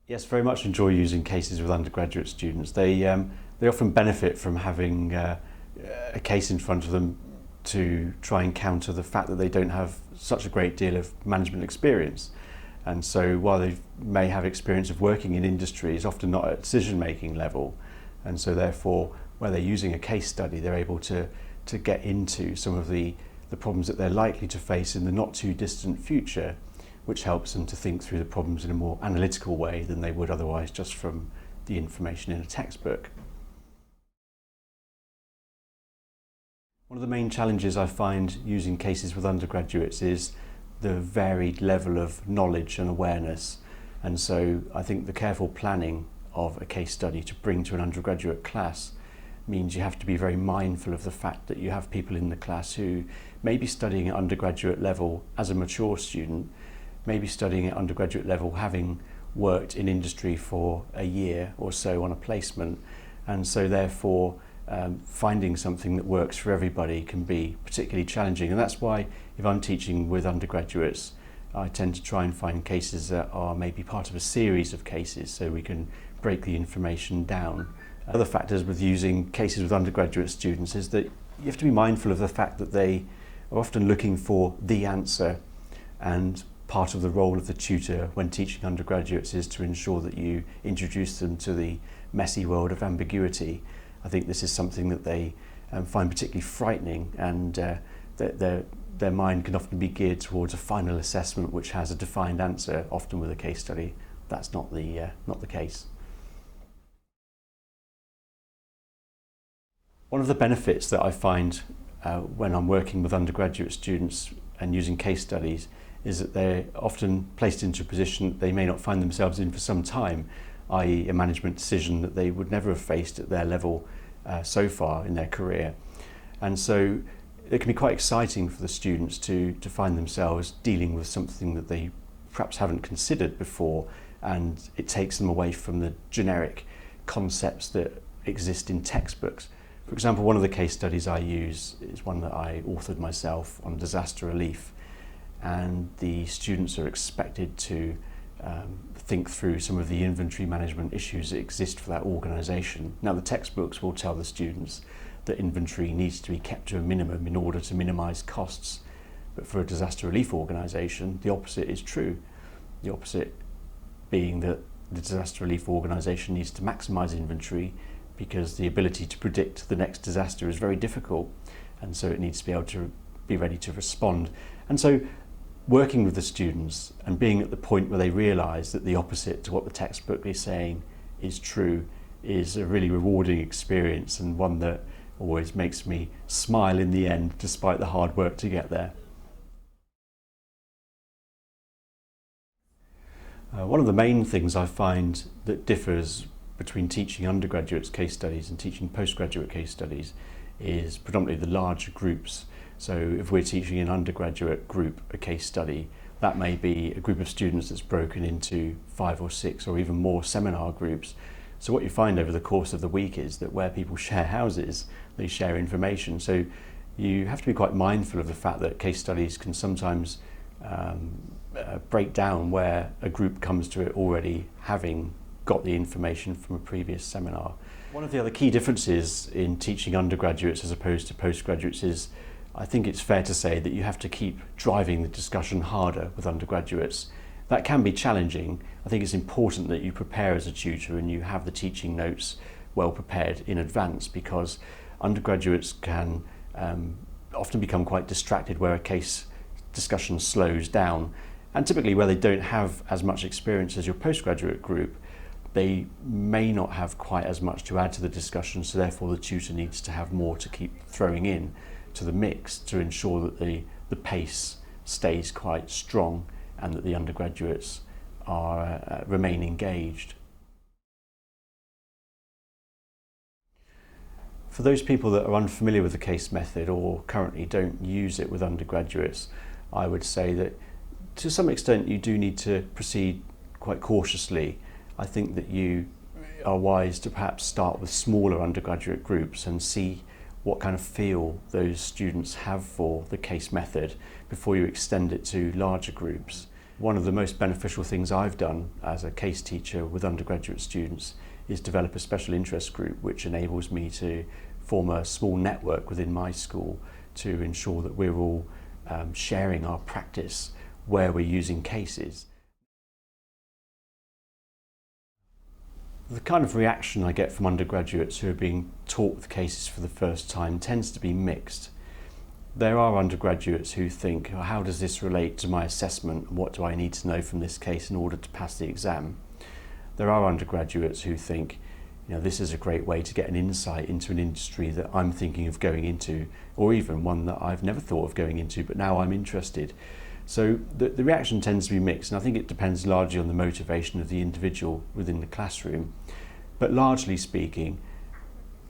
Yes, very much enjoy using cases with undergraduate students. They often benefit from having a case in front of them to try and counter the fact that they don't have such a great deal of management experience. And so while they may have experience of working in industry, it's often not at decision-making level. And so therefore, where they're using a case study, they're able to get into some of the problems that they're likely to face in the not too distant future, which helps them to think through the problems in a more analytical way than they would otherwise just from the information in a textbook. One of the main challenges I find using cases with undergraduates is the varied level of knowledge and awareness. And so I think the careful planning of a case study to bring to an undergraduate class means you have to be very mindful of the fact that you have people in the class who may be studying at undergraduate level as a mature student, maybe studying at undergraduate level having worked in industry for a year or so on a placement, and so therefore finding something that works for everybody can be particularly challenging. And that's why if I'm teaching with undergraduates, I tend to try and find cases that are maybe part of a series of cases so we can break the information down. Other factors with using cases with undergraduate students is that you have to be mindful of the fact that they are often looking for the answer, and part of the role of the tutor when teaching undergraduates is to ensure that you introduce them to the messy world of ambiguity. I think this is something that they find particularly frightening, and their mind can often be geared towards a final assessment which has a defined answer, often with a case study. That's not the case. One of the benefits that I find when I'm working with undergraduate students and using case studies is that they're often placed into a position that they may not find themselves in for some time, i.e. a management decision that they would never have faced at their level so far in their career. And so it can be quite exciting for the students to find themselves dealing with something that they perhaps haven't considered before, and it takes them away from the generic concepts that exist in textbooks. For example, one of the case studies I use is one that I authored myself on disaster relief, and the students are expected to think through some of the inventory management issues that exist for that organisation. Now, the textbooks will tell the students that inventory needs to be kept to a minimum in order to minimise costs, but for a disaster relief organisation, the opposite is true. The opposite being that the disaster relief organisation needs to maximise inventory because the ability to predict the next disaster is very difficult, and so it needs to be able to be ready to respond. And so working with the students and being at the point where they realise that the opposite to what the textbook is saying is true is a really rewarding experience, and one that always makes me smile in the end despite the hard work to get there. One of the main things I find that differs between teaching undergraduates case studies and teaching postgraduate case studies is predominantly the larger groups. So if we're teaching an undergraduate group a case study, that may be a group of students that's broken into 5 or 6 or even more seminar groups. So what you find over the course of the week is that where people share houses, they share information. So you have to be quite mindful of the fact that case studies can sometimes break down where a group comes to it already having got the information from a previous seminar. One of the other key differences in teaching undergraduates as opposed to postgraduates is, I think it's fair to say that you have to keep driving the discussion harder with undergraduates. That can be challenging. I think it's important that you prepare as a tutor and you have the teaching notes well prepared in advance, because undergraduates can often become quite distracted where a case discussion slows down, and typically where they don't have as much experience as your postgraduate group, they may not have quite as much to add to the discussion, so therefore the tutor needs to have more to keep throwing in to the mix to ensure that the pace stays quite strong and that the undergraduates are remain engaged. For those people that are unfamiliar with the case method or currently don't use it with undergraduates, I would say that to some extent you do need to proceed quite cautiously. I think that you are wise to perhaps start with smaller undergraduate groups and see what kind of feel those students have for the case method before you extend it to larger groups. one of the most beneficial things I've done as a case teacher with undergraduate students is develop a special interest group, which enables me to form a small network within my school to ensure that we're all sharing our practice where we're using cases. The kind of reaction I get from undergraduates who are being taught the cases for the first time tends to be mixed. There are undergraduates who think, oh, how does this relate to my assessment? What do I need to know from this case in order to pass the exam? There are undergraduates who think, this is a great way to get an insight into an industry that I'm thinking of going into, or even one that I've never thought of going into, but now I'm interested. So the reaction tends to be mixed, and I think it depends largely on the motivation of the individual within the classroom. But largely speaking,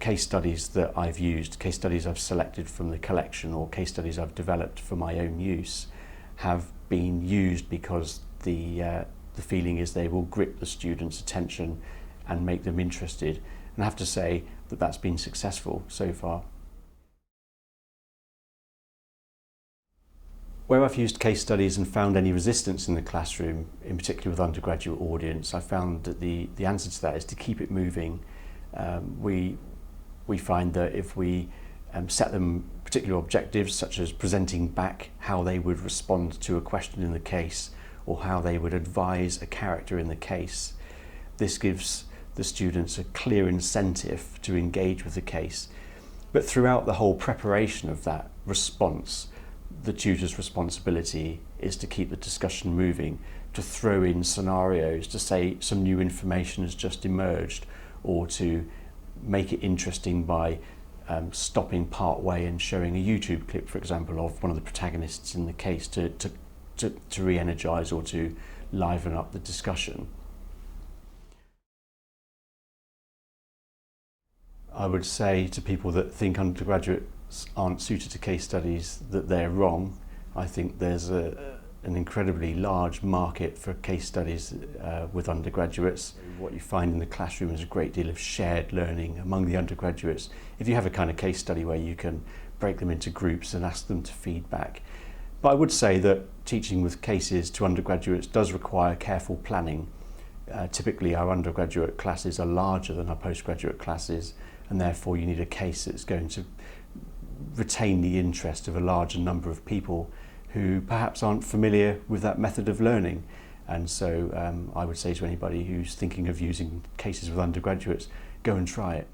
case studies that I've used, case studies I've selected from the collection, or case studies I've developed for my own use, have been used because the feeling is they will grip the students' attention and make them interested. And I have to say that that's been successful so far. Where I've used case studies and found any resistance in the classroom, in particular with undergraduate audience, I found that the answer to that is to keep it moving. We find that if we set them particular objectives, such as presenting back how they would respond to a question in the case, or how they would advise a character in the case, this gives the students a clear incentive to engage with the case. But throughout the whole preparation of that response, the tutor's responsibility is to keep the discussion moving, to throw in scenarios, to say some new information has just emerged, or to make it interesting by stopping part way and showing a YouTube clip, for example, of one of the protagonists in the case to re-energise or to liven up the discussion. I would say to people that think undergraduates aren't suited to case studies that they're wrong. I think there's an incredibly large market for case studies with undergraduates. What you find in the classroom is a great deal of shared learning among the undergraduates. If you have a kind of case study where you can break them into groups and ask them to feedback. But I would say that teaching with cases to undergraduates does require careful planning. Typically our undergraduate classes are larger than our postgraduate classes, and therefore you need a case that's going to retain the interest of a larger number of people who perhaps aren't familiar with that method of learning. And so I would say to anybody who's thinking of using cases with undergraduates, go and try it.